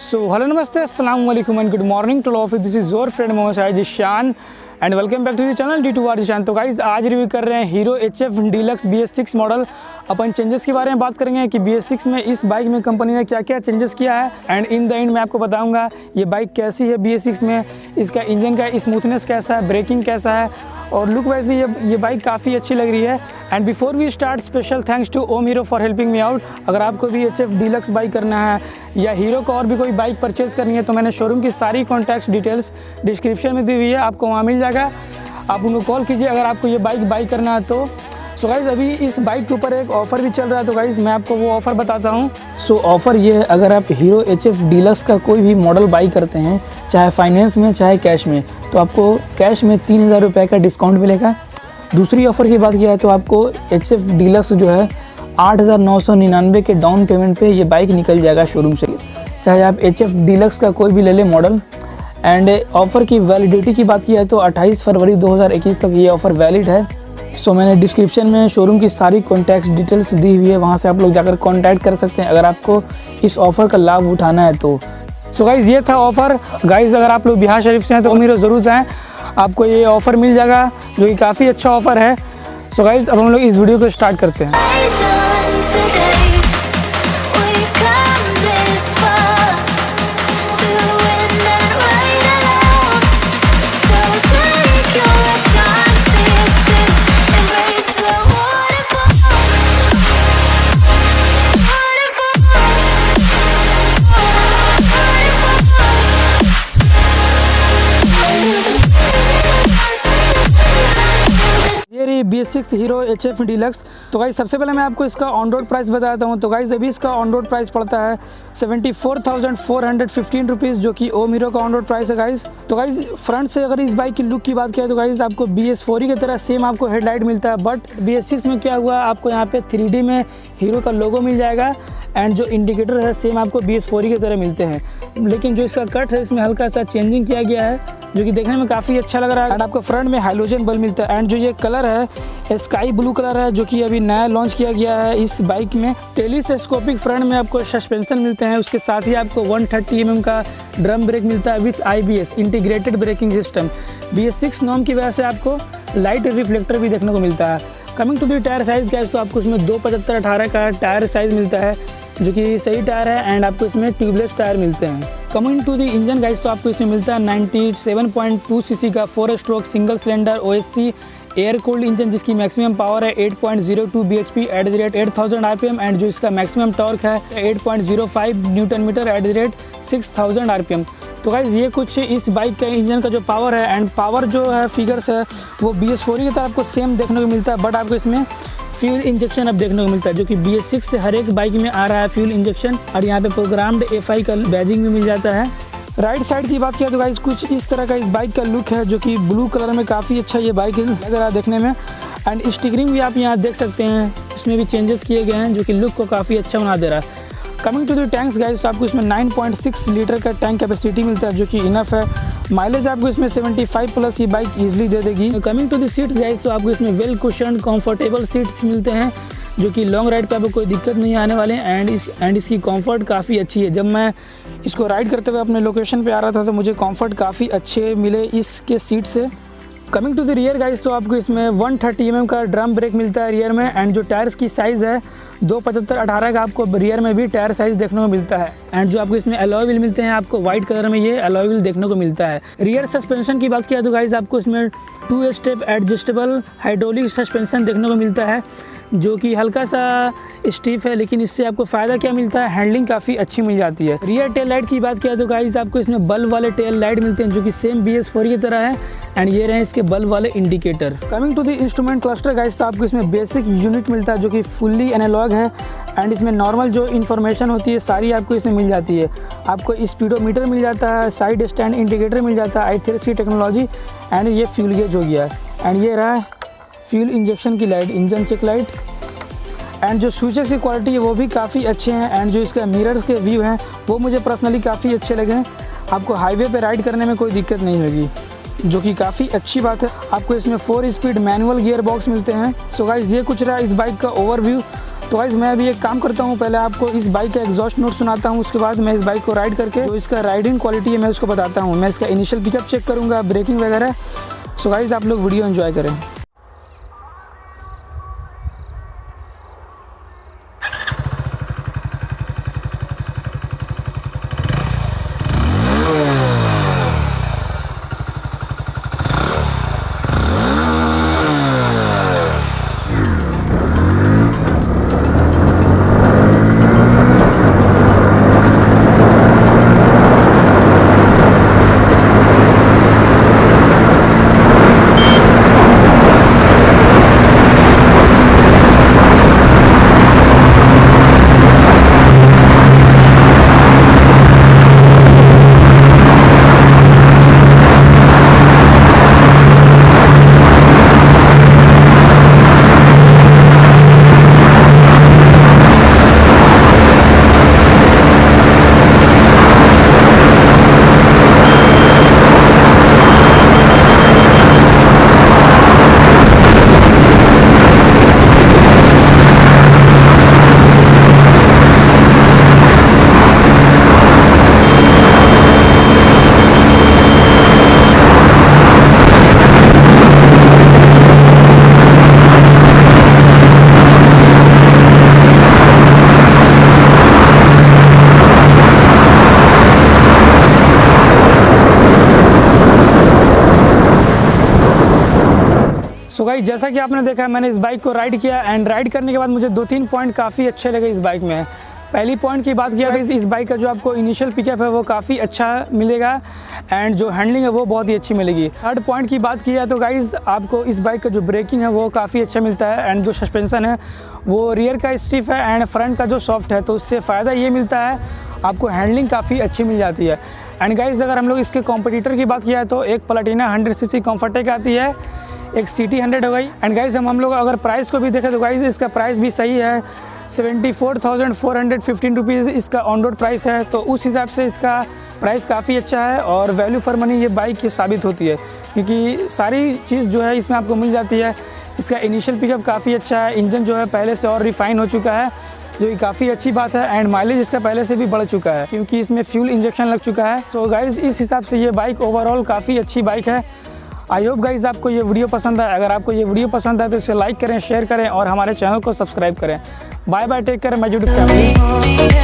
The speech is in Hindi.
सो हेलो नमस्ते अस्सलाम वालेकुम and good morning to of this is your friend Mohammad Zeeshan and welcome back to the channel D2R Zeeshan। तो गाइज़ आज रिव्यू कर रहे हैं Hero HF deluxe BS6 model. अपन चेंजेस के बारे में बात करेंगे कि BS6 में इस बाइक में कंपनी ने क्या क्या चेंजेस किया है एंड इन द एंड मैं आपको बताऊंगा ये बाइक कैसी है BS6 में, इसका इंजन का स्मूथनेस कैसा है, ब्रेकिंग कैसा है और लुक वाइज भी ये बाइक काफ़ी अच्छी लग रही है। And before we start special thanks to Om Hero for helping me out. अगर आपको भी HF डीलक्स बाइक करना है या हीरो को और भी कोई बाइक परचेज़ करनी है तो मैंने शोरूम की सारी कॉन्टैक्ट डिटेल्स डिस्क्रिप्शन में दी हुई है, आपको वहाँ मिल जाएगा। आप उनको कॉल कीजिए अगर आपको ये बाइक बाई करना है तो। सो गाइज़ अभी इस बाइक के ऊपर एक ऑफ़र भी चल रहा है, तो गाइज़ मैं आपको वो ऑफ़र बताता हूँ। सो ऑफ़र ये है, अगर आप हीरो HF डीलक्स का कोई भी मॉडल बाई करते हैं चाहे फाइनेंस में चाहे कैश में, तो आपको कैश में 3000 रुपये का डिस्काउंट मिलेगा। दूसरी ऑफ़र की बात किया है तो आपको HF डीलक्स जो है 8999 के डाउन पेमेंट पे ये बाइक निकल जाएगा शोरूम से, चाहे आप HF डीलक्स का कोई भी ले लें मॉडल। एंड ऑफ़र की वैलिडिटी की बात किया है तो 28 फरवरी 2021 तक ये ऑफ़र वैलिड है। सो मैंने डिस्क्रिप्शन में शोरूम की सारी कॉन्टैक्ट डिटेल्स दी हुई है, वहाँ से आप लोग जाकर कॉन्टैक्ट कर सकते हैं अगर आपको इस ऑफ़र का लाभ उठाना है तो। सो गाइज़ ये था ऑफ़र। गाइज़ अगर आप लोग बिहार शरीफ से हैं तो मेरे ज़रूर जाएँ, आपको ये ऑफ़र मिल जाएगा जो कि काफ़ी अच्छा ऑफ़र है। सो गाइज़ अब हम लोग इस वीडियो को स्टार्ट करते हैं। BS6 hero HF deluxe. तो गाइस सबसे पहले मैं आपको इसका ऑन रोड प्राइस बताता हूँ। तो गाइस अभी इसका ऑन रोड प्राइस पड़ता है 74,415 रुपीज़, जो कि ओम हीरो का ऑन रोड प्राइस है गाइस। तो गाइस फ्रंट से अगर इस बाइक की लुक की बात किया तो गाइस आपको BS4 की तरह सेम आपको हेडलाइट मिलता है, बट BS6 में क्या हुआ, आपको यहाँ पे 3D में हीरो का लोगो मिल जाएगा एंड जो इंडिकेटर है सेम आपको BS4 की तरह मिलते हैं, लेकिन जो इसका कट है इसमें हल्का सा चेंजिंग किया गया है जो कि देखने में काफ़ी अच्छा लग रहा है। एंड आपको फ्रंट में हाइलोजन बल्ब मिलता है एंड जो ये कलर है स्काई ब्लू कलर है जो कि अभी नया लॉन्च किया गया है इस बाइक में। टेलीस्कोपिक फ्रंट में आपको सस्पेंशन मिलते हैं, उसके साथ ही आपको 130 mm का ड्रम ब्रेक मिलता है with IBS integrated braking system. BS6 norm की वजह से आपको लाइट रिफ्लेक्टर भी देखने को मिलता है। Coming to the tyre size guys, तो आपको इसमें 275/18 का टायर साइज़ मिलता है जो कि सही टायर है एंड आपको इसमें ट्यूबलेस टायर मिलते हैं। Coming to the engine guys, तो आपको इसमें मिलता है 97.2 cc का 4 stroke single cylinder OSC air cooled engine, जिसकी मैक्सिमम पावर है 8.02 bhp at the rate 8000 rpm and जो इसका मैक्सिमम टॉर्क है 8.05 newton metre at the rate 6000 rpm। तो गाइज़ ये कुछ इस बाइक का इंजन का जो पावर है एंड पावर जो है फिगर्स है वो BS4 की तरह आपको सेम देखने को मिलता है, बट आपको इसमें फ्यूल इंजेक्शन अब देखने को मिलता है जो कि BS6 से हर एक बाइक में आ रहा है फ्यूल इंजेक्शन, और यहाँ पे प्रोग्राम्ड FI का बैजिंग भी मिल जाता है। राइट साइड की बात किया तो गाइस कुछ इस तरह का इस बाइक का लुक है जो कि ब्लू कलर में काफ़ी अच्छा ये बाइक लग रहा है देखने में। एंड स्टिकरिंग भी आप यहाँ देख सकते हैं, इसमें भी चेंजेस किए गए हैं जो कि लुक को काफ़ी अच्छा बना दे रहा है। Coming to the tanks guys, तो आपको इसमें 9.6 लीटर का टैंक कैपेसिटी मिलता है जो कि इनफ है। माइलेज आपको इसमें 75 प्लस ये बाइक ईजिली दे देगी। Coming to the seats guys, तो आपको इसमें वेल कुशन कंफर्टेबल सीट्स मिलते हैं जो कि लॉन्ग राइड पे आपको कोई दिक्कत नहीं आने वाले हैं एंड इसकी कंफर्ट काफ़ी अच्छी है। जब मैं इसको राइड करते हुए अपने लोकेशन पे आ रहा था तो मुझे कंफर्ट काफ़ी अच्छे मिले इसके सीट से। Coming to the rear guys, तो आपको इसमें 130 mm का ड्रम ब्रेक मिलता है रियर में एंड जो टायर्स की साइज़ है 275/18 का आपको रियर में भी टायर साइज़ देखने को मिलता है। एंड जो आपको इसमें अलॉय व्हील मिलते हैं, आपको वाइट कलर में ये अलॉय व्हील देखने को मिलता है। रियर सस्पेंशन की बात किया तो गाइस आपको इसमें 2 स्टेप एडजस्टेबल हाइड्रोलिक सस्पेंशन देखने को मिलता है जो कि हल्का सा स्टीफ है, लेकिन इससे आपको फ़ायदा क्या मिलता है, हैंडलिंग काफ़ी अच्छी मिल जाती है। रियर टेल लाइट की बात किया तो गाइस आपको इसमें बल्ब वाले टेल लाइट मिलते हैं जो कि सेम BS4 की तरह है एंड ये रहे इसके बल्ब वाले indicator. Coming to the instrument cluster guys, तो आपको इसमें बेसिक यूनिट मिलता है जो कि फुल्ली एनालॉग है एंड इसमें नॉर्मल जो इन्फॉर्मेशन होती है सारी आपको इसमें मिल जाती है। आपको स्पीडोमीटर मिल जाता है, साइड स्टैंड इंडिकेटर मिल जाता है, i3 की टेक्नोलॉजी एंड ये फ्यूल गेज हो गया एंड ये रहा फ्यूल इंजेक्शन की light, engine check light. And जो स्विचेस की क्वालिटी है वो भी काफ़ी अच्छे हैं एंड जो इसका मिरर्स के व्यू हैं वो मुझे पर्सनली काफ़ी अच्छे लगे। आपको हाईवे पे राइड करने में कोई दिक्कत नहीं लगी जो कि काफ़ी अच्छी बात है। आपको इसमें 4 स्पीड मैनुअल गियर बॉक्स मिलते हैं। सो गाइस ये कुछ रहा इस बाइक का ओवरव्यू। तो गाइस मैं अभी एक काम करता हूँ, पहले आपको इस बाइक का एग्जॉस्ट नोट सुनाता हूँ, उसके बाद मैं इस बाइक को राइड करके जो इसका राइडिंग क्वालिटी है मैं उसको बताता हूँ। मैं इसका इनिशियल पिकअप चेक करूँगा, ब्रेकिंग वगैरह। सो गाइस आप लोग वीडियो एंजॉय करें। सो गाइस जैसा कि आपने देखा मैंने इस बाइक को राइड किया एंड राइड करने के बाद मुझे 2-3 पॉइंट काफ़ी अच्छे लगे इस बाइक में। पहली पॉइंट की बात किया इस बाइक का जो आपको इनिशियल पिकअप है वो काफ़ी अच्छा मिलेगा एंड जो हैंडलिंग है वो बहुत ही अच्छी मिलेगी। थर्ड पॉइंट की बात किया तो गाइस आपको इस बाइक का जो ब्रेकिंग है वो काफ़ी अच्छा मिलता है एंड जो सस्पेंसन है वो रियर का स्टिफ है एंड फ्रंट का जो सॉफ्ट है, तो उससे फ़ायदा ये मिलता है आपको हैंडलिंग काफ़ी अच्छी मिल जाती है। एंड गाइस अगर हम लोग इसके कॉम्पिटिटर की बात किया तो एक प्लाटिना 100cc कॉम्फर्टेक आती है, एक सिटी 100 हो गई। एंड गाइस हम लोग अगर प्राइस को भी देखें तो गाइस इसका प्राइस भी सही है, 74,415 रुपीज़ इसका ऑन रोड प्राइस है। तो उस हिसाब से इसका प्राइस काफ़ी अच्छा है और वैल्यू फॉर मनी ये बाइक साबित होती है, क्योंकि सारी चीज़ जो है इसमें आपको मिल जाती है। इसका इनिशियल पिकअप काफ़ी अच्छा है, इंजन जो है पहले से और रिफाइन हो चुका है जो कि काफ़ी अच्छी बात है एंड माइलेज इसका पहले से भी बढ़ चुका है क्योंकि इसमें फ्यूल इंजेक्शन लग चुका है। सो गाइस इस हिसाब से ये बाइक ओवरऑल काफ़ी अच्छी बाइक है। आई होप गाइस आपको ये वीडियो पसंद आए। अगर आपको ये वीडियो पसंद आए तो इसे लाइक करें, शेयर करें और हमारे चैनल को सब्सक्राइब करें। Bye bye, take care my YouTube family.